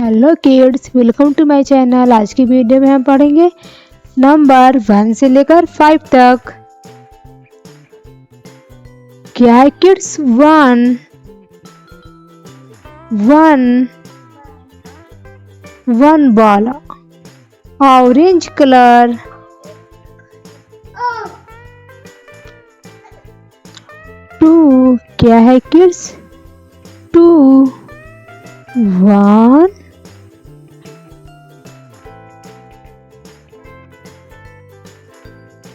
Hello kids, welcome to my channel. आज की video में हम पढ़ेंगे नंबर 1 से लेकर 5 तक। क्या है kids? One ball, orange colour. 2 क्या है किड्स? 2 1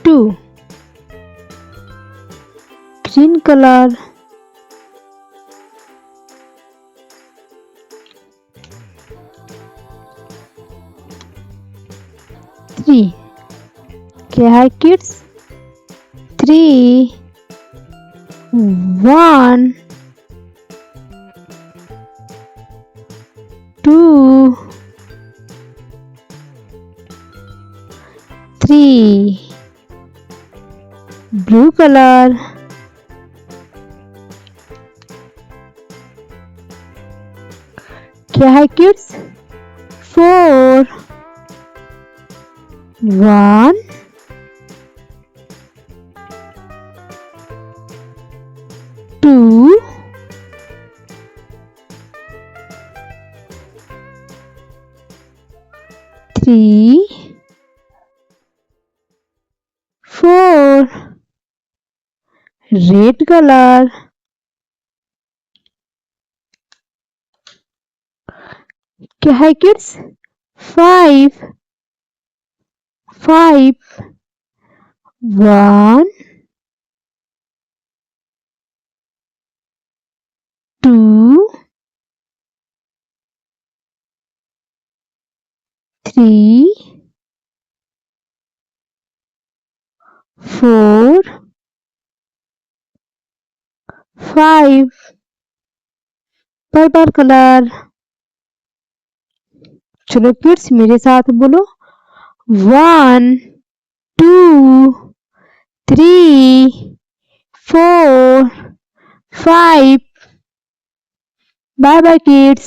2 green color. 3 क्या है किड्स? 3 1 2 3 blue color. क्या है किड्स? 4 1 2 3 4 red color. क्या है किड्स? 5 1 2 3 4 5 purple colour. चलो किड्स मेरे साथ बोलो 1 2 3 4 5। Bye bye kids.